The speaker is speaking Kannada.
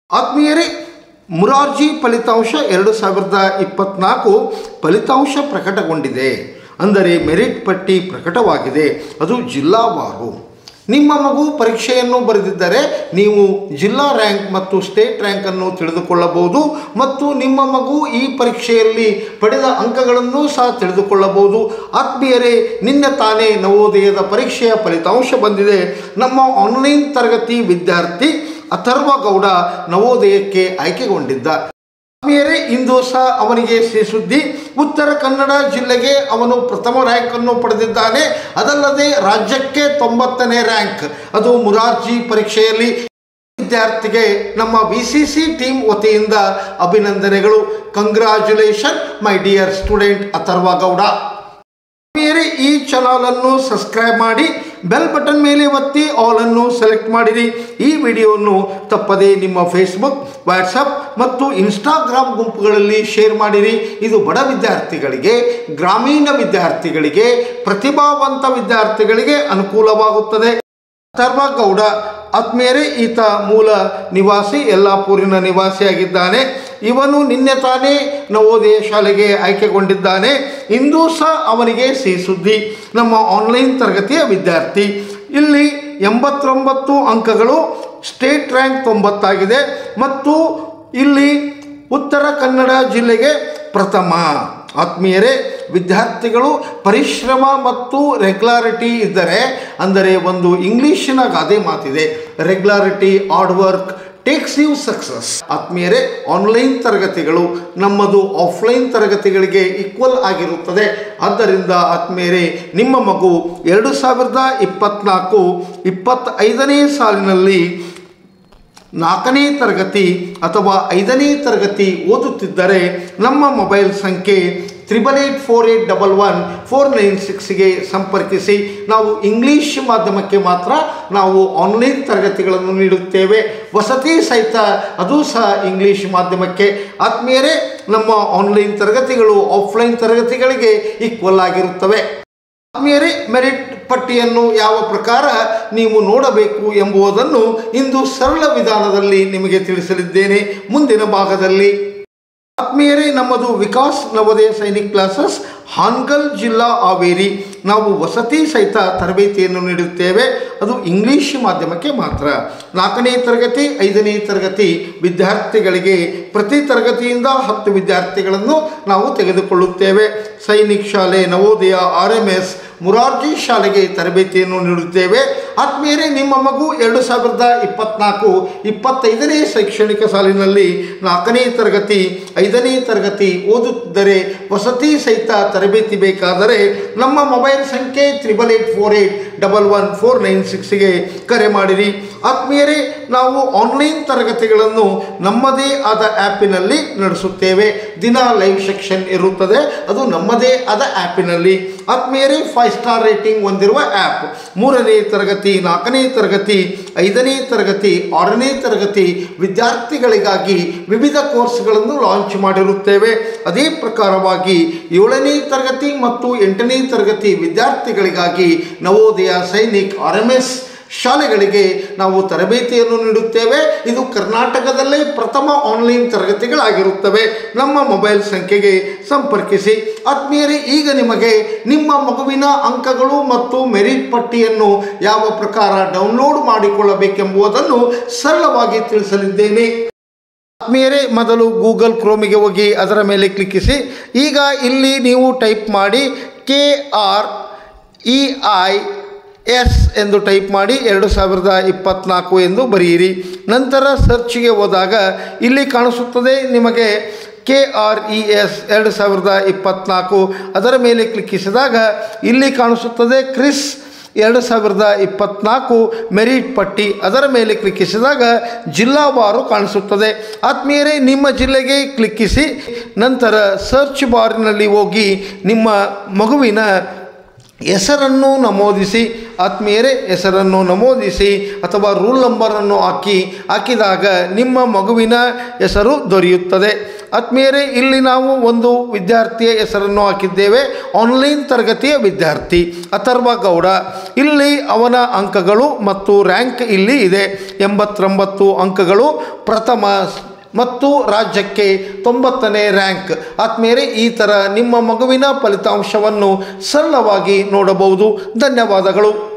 ಆತ್ಮೀಯರೇ, ಮುರಾರ್ಜಿ ಫಲಿತಾಂಶ 2024 ಫಲಿತಾಂಶ ಪ್ರಕಟಗೊಂಡಿದೆ. ಅಂದರೆ ಮೆರಿಟ್ ಪಟ್ಟಿ ಪ್ರಕಟವಾಗಿದೆ. ಅದು ಜಿಲ್ಲಾವಾರು. ನಿಮ್ಮ ಮಗು ಪರೀಕ್ಷೆಯನ್ನು ಬರೆದಿದ್ದರೆ ನೀವು ಜಿಲ್ಲಾ ರ್ಯಾಂಕ್ ಮತ್ತು ಸ್ಟೇಟ್ ರ್ಯಾಂಕನ್ನು ತಿಳಿದುಕೊಳ್ಳಬಹುದು ಮತ್ತು ನಿಮ್ಮ ಮಗು ಈ ಪರೀಕ್ಷೆಯಲ್ಲಿ ಪಡೆದ ಅಂಕಗಳನ್ನು ಸಹ ತಿಳಿದುಕೊಳ್ಳಬಹುದು. ಆತ್ಮೀಯರೇ, ನಿನ್ನೆ ತಾನೇ ನವೋದಯದ ಪರೀಕ್ಷೆಯ ಫಲಿತಾಂಶ ಬಂದಿದೆ. ನಮ್ಮ ಆನ್ಲೈನ್ ತರಗತಿ ವಿದ್ಯಾರ್ಥಿ ಅಥರ್ವ ಗೌಡ ನವೋದಯಕ್ಕೆ ಆಯ್ಕೆಗೊಂಡಿದ್ದ. ಆತ್ಮೀಯರೇ, ಇಂದು ಸಹ ಅವನಿಗೆ ಸುದ್ದಿ. ಉತ್ತರ ಕನ್ನಡ ಜಿಲ್ಲೆಗೆ ಅವನು ಪ್ರಥಮ ರ್ಯಾಂಕನ್ನು ಪಡೆದಿದ್ದಾನೆ. ಅದಲ್ಲದೆ ರಾಜ್ಯಕ್ಕೆ 90ನೇ ರ್ಯಾಂಕ್. ಅದು ಮುರಾರ್ಜಿ ಪರೀಕ್ಷೆಯಲ್ಲಿ. ವಿದ್ಯಾರ್ಥಿಗೆ ನಮ್ಮ VCC ಟೀಮ್ ವತಿಯಿಂದ ಅಭಿನಂದನೆಗಳು. Congratulation my dear student Atharva Gowda. ಈ ಚಾನಲ್ ಅನ್ನು ಸಬ್ಸ್ಕ್ರೈಬ್ ಮಾಡಿ, ಬೆಲ್ ಬಟನ್ ಮೇಲೆ ಒತ್ತಿ ಆಲ್ ಅನ್ನು ಸೆಲೆಕ್ಟ್ ಮಾಡಿರಿ. ಈ ವಿಡಿಯೋವನ್ನು ತಪ್ಪದೇ ನಿಮ್ಮ ಫೇಸ್ಬುಕ್, ವಾಟ್ಸಪ್ ಮತ್ತು ಇನ್ಸ್ಟಾಗ್ರಾಮ್ ಗುಂಪುಗಳಲ್ಲಿ ಶೇರ್ ಮಾಡಿರಿ. ಇದು ಬಡ ವಿದ್ಯಾರ್ಥಿಗಳಿಗೆ, ಗ್ರಾಮೀಣ ವಿದ್ಯಾರ್ಥಿಗಳಿಗೆ, ಪ್ರತಿಭಾವಂತ ವಿದ್ಯಾರ್ಥಿಗಳಿಗೆ ಅನುಕೂಲವಾಗುತ್ತದೆ. ಅಥರ್ವ ಗೌಡ ಆತ್ಮೀಯರೇ, ಈತ ಮೂಲ ನಿವಾಸಿ, ಯಲ್ಲಾಪುರಿನ ನಿವಾಸಿಯಾಗಿದ್ದಾನೆ. ಇವನು ನಿನ್ನೆ ತಾನೇ ನವೋದಯ ಶಾಲೆಗೆ ಆಯ್ಕೆಗೊಂಡಿದ್ದಾನೆ. ಇಂದು ಸಹ ಅವನಿಗೆ ಸುದ್ದಿ. ನಮ್ಮ ಆನ್ಲೈನ್ ತರಗತಿಯ ವಿದ್ಯಾರ್ಥಿ. ಇಲ್ಲಿ 89 ಅಂಕಗಳು, ಸ್ಟೇಟ್ ರ್ಯಾಂಕ್ 90 ಆಗಿದೆ ಮತ್ತು ಇಲ್ಲಿ ಉತ್ತರ ಕನ್ನಡ ಜಿಲ್ಲೆಗೆ ಪ್ರಥಮ. ಆತ್ಮೀಯರೇ, ವಿದ್ಯಾರ್ಥಿಗಳು ಪರಿಶ್ರಮ ಮತ್ತು ರೆಗ್ಯುಲಾರಿಟಿ ಇದ್ದರೆ, ಅಂದರೆ ಒಂದು ಇಂಗ್ಲೀಷಿನ ಗಾದೆ ಮಾತಿದೆ, regularity hard work takes you success. ಆತ್ಮೀಯರೇ, ಆನ್ಲೈನ್ ತರಗತಿಗಳು ನಮ್ಮದು ಆಫ್ಲೈನ್ ತರಗತಿಗಳಿಗೆ ಈಕ್ವಲ್ ಆಗಿರುತ್ತದೆ. ಆದ್ದರಿಂದ ಆತ್ಮೀಯರೇ, ನಿಮ್ಮ ಮಗು 2024-25ನೇ ಸಾಲಿನಲ್ಲಿ 4ನೇ ತರಗತಿ ಅಥವಾ 5ನೇ ತರಗತಿ ಓದುತ್ತಿದ್ದರೆ ನಮ್ಮ ಮೊಬೈಲ್ ಸಂಖ್ಯೆ 8848111496ಗೆ ಸಂಪರ್ಕಿಸಿ. ನಾವು ಇಂಗ್ಲೀಷ್ ಮಾಧ್ಯಮಕ್ಕೆ ಮಾತ್ರ ನಾವು ಆನ್ಲೈನ್ ತರಗತಿಗಳನ್ನು ನೀಡುತ್ತೇವೆ, ವಸತಿ ಸಹಿತ ಅದು ಸಹ ಇಂಗ್ಲೀಷ್ ಮಾಧ್ಯಮಕ್ಕೆ. ಆತ್ಮೀಯರೇ, ನಮ್ಮ ಆನ್ಲೈನ್ ತರಗತಿಗಳು ಆಫ್ಲೈನ್ ತರಗತಿಗಳಿಗೆ ಈಕ್ವಲ್ ಆಗಿರುತ್ತವೆ. ಆತ್ಮೀಯರೇ, ಮೆರಿಟ್ ಪಟ್ಟಿಯನ್ನು ಯಾವ ಪ್ರಕಾರ ನೀವು ನೋಡಬೇಕು ಎಂಬುದನ್ನು ಇಂದು ಸರಳ ವಿಧಾನದಲ್ಲಿ ನಿಮಗೆ ತಿಳಿಸಲಿದ್ದೇನೆ ಮುಂದಿನ ಭಾಗದಲ್ಲಿ. ಆತ್ಮೀಯರೇ, ನಮ್ಮದು ವಿಕಾಸ್ ನವೋದಯ ಸೈನಿಕ್ ಕ್ಲಾಸಸ್, ಹಾನಗಲ್ ಜಿಲ್ಲಾ, ಹಾವೇರಿ. ನಾವು ವಸತಿ ಸಹಿತ ತರಬೇತಿಯನ್ನು ನೀಡುತ್ತೇವೆ. ಅದು ಇಂಗ್ಲೀಷ್ ಮಾಧ್ಯಮಕ್ಕೆ ಮಾತ್ರ. 4ನೇ ತರಗತಿ 5ನೇ ತರಗತಿ ವಿದ್ಯಾರ್ಥಿಗಳಿಗೆ ಪ್ರತಿ ತರಗತಿಯಿಂದ 10 ವಿದ್ಯಾರ್ಥಿಗಳನ್ನು ನಾವು ತೆಗೆದುಕೊಳ್ಳುತ್ತೇವೆ. ಸೈನಿಕ್ ಶಾಲೆ, ನವೋದಯ, RMS, ಮುರಾರ್ಜಿ ಶಾಲೆಗೆ ತರಬೇತಿಯನ್ನು ನೀಡುತ್ತೇವೆ. ಆತ್ಮೀಯರೇ, ನಿಮ್ಮ ಮಗು 2024-25ನೇ ಶೈಕ್ಷಣಿಕ ಸಾಲಿನಲ್ಲಿ 4ನೇ ತರಗತಿ 5ನೇ ತರಗತಿ ಓದುತ್ತಿದ್ದರೆ, ವಸತಿ ಸಹಿತ ತರಬೇತಿ ಬೇಕಾದರೆ ನಮ್ಮ ಮೊಬೈಲ್ ಸಂಖ್ಯೆ 8848111496ಗೆ ಕರೆ ಮಾಡಿರಿ. ಆತ್ಮೀಯರೇ, ನಾವು ಆನ್ಲೈನ್ ತರಗತಿಗಳನ್ನು ನಮ್ಮದೇ ಆದ ಆ್ಯಪಿನಲ್ಲಿ ನಡೆಸುತ್ತೇವೆ. ದಿನ ಲೈವ್ ಸೆಕ್ಷನ್ ಇರುತ್ತದೆ, ಅದು ನಮ್ಮದೇ ಆದ ಆ್ಯಪಿನಲ್ಲಿ. ಆತ್ಮೀಯರೇ, 5 ಸ್ಟಾರ್ ರೇಟಿಂಗ್ ಹೊಂದಿರುವ ಆ್ಯಪ್. 3ನೇ ತರಗತಿ, 4ನೇ ತರಗತಿ, 5ನೇ ತರಗತಿ, 6ನೇ ತರಗತಿ ವಿದ್ಯಾರ್ಥಿಗಳಿಗಾಗಿ ವಿವಿಧ ಕೋರ್ಸ್ಗಳನ್ನು ಲಾಂಚ್ ಮಾಡಿರುತ್ತೇವೆ. ಅದೇ ಪ್ರಕಾರವಾಗಿ 7ನೇ ತರಗತಿ ಮತ್ತು 8ನೇ ತರಗತಿ ವಿದ್ಯಾರ್ಥಿಗಳಿಗಾಗಿ ನವೋದಯ, ಸೈನಿಕ್, RMS ಶಾಲೆಗಳಿಗೆ ನಾವು ತರಬೇತಿಯನ್ನು ನೀಡುತ್ತೇವೆ. ಇದು ಕರ್ನಾಟಕದಲ್ಲೇ ಪ್ರಥಮ ಆನ್ಲೈನ್ ತರಗತಿಗಳಾಗಿರುತ್ತವೆ. ನಮ್ಮ ಮೊಬೈಲ್ ಸಂಖ್ಯೆಗೆ ಸಂಪರ್ಕಿಸಿ. ಆತ್ಮೀಯರೇ, ಈಗ ನಿಮಗೆ ನಿಮ್ಮ ಮಗುವಿನ ಅಂಕಗಳು ಮತ್ತು ಮೆರಿಟ್ ಪಟ್ಟಿಯನ್ನು ಯಾವ ಪ್ರಕಾರ ಡೌನ್ಲೋಡ್ ಮಾಡಿಕೊಳ್ಳಬೇಕೆಂಬುದನ್ನು ಸರಳವಾಗಿ ತಿಳಿಸಲಿದ್ದೇನೆ. ಆತ್ಮೀಯರೇ, ಮೊದಲು ಗೂಗಲ್ ಕ್ರೋಮಿಗೆ ಹೋಗಿ ಅದರ ಮೇಲೆ ಕ್ಲಿಕ್ಕಿಸಿ. ಈಗ ಇಲ್ಲಿ ನೀವು ಟೈಪ್ ಮಾಡಿ KREIS ಎಂದು ಟೈಪ್ ಮಾಡಿ 2024 ಎಂದು ಬರೆಯಿರಿ. ನಂತರ ಸರ್ಚ್ಗೆ ಹೋದಾಗ ಇಲ್ಲಿ ಕಾಣಿಸುತ್ತದೆ ನಿಮಗೆ KRES 2024. ಅದರ ಮೇಲೆ ಕ್ಲಿಕ್ಕಿಸಿದಾಗ ಇಲ್ಲಿ ಕಾಣಿಸುತ್ತದೆ ಕ್ರಿಸ್ 2024 ಮೆರಿಟ್ ಪಟ್ಟಿ. ಅದರ ಮೇಲೆ ಕ್ಲಿಕ್ಕಿಸಿದಾಗ ಜಿಲ್ಲಾವಾರು ಕಾಣಿಸುತ್ತದೆ. ಆತ್ಮೀಯರೇ, ನಿಮ್ಮ ಜಿಲ್ಲೆಗೆ ಕ್ಲಿಕ್ಕಿಸಿ. ನಂತರ ಸರ್ಚ್ ಬಾರ್ನಲ್ಲಿ ಹೋಗಿ ನಿಮ್ಮ ಮಗುವಿನ ಹೆಸರನ್ನು ನಮೂದಿಸಿ. ಆತ್ಮೀಯರೇ, ಹೆಸರನ್ನು ನಮೂದಿಸಿ ಅಥವಾ ರೂಲ್ ನಂಬರನ್ನು ಹಾಕಿದಾಗ ನಿಮ್ಮ ಮಗುವಿನ ಹೆಸರು ದೊರೆಯುತ್ತದೆ. ಆತ್ಮೀಯರೇ, ಇಲ್ಲಿ ನಾವು ಒಂದು ವಿದ್ಯಾರ್ಥಿಯ ಹೆಸರನ್ನು ಹಾಕಿದ್ದೇವೆ. ಆನ್ಲೈನ್ ತರಗತಿಯ ವಿದ್ಯಾರ್ಥಿ ಅಥರ್ವ ಗೌಡ. ಇಲ್ಲಿ ಅವನ ಅಂಕಗಳು ಮತ್ತು ರ್ಯಾಂಕ್ ಇಲ್ಲಿ ಇದೆ 89 ಅಂಕಗಳು, ಪ್ರಥಮ ಮತ್ತು ರಾಜ್ಯಕ್ಕೆ 90ನೇ ರ್ಯಾಂಕ್. ಆತ್ಮೀಯರೇ, ಈ ಥರ ನಿಮ್ಮ ಮಗುವಿನ ಫಲಿತಾಂಶವನ್ನು ಸರಳವಾಗಿ ನೋಡಬಹುದು. ಧನ್ಯವಾದಗಳು.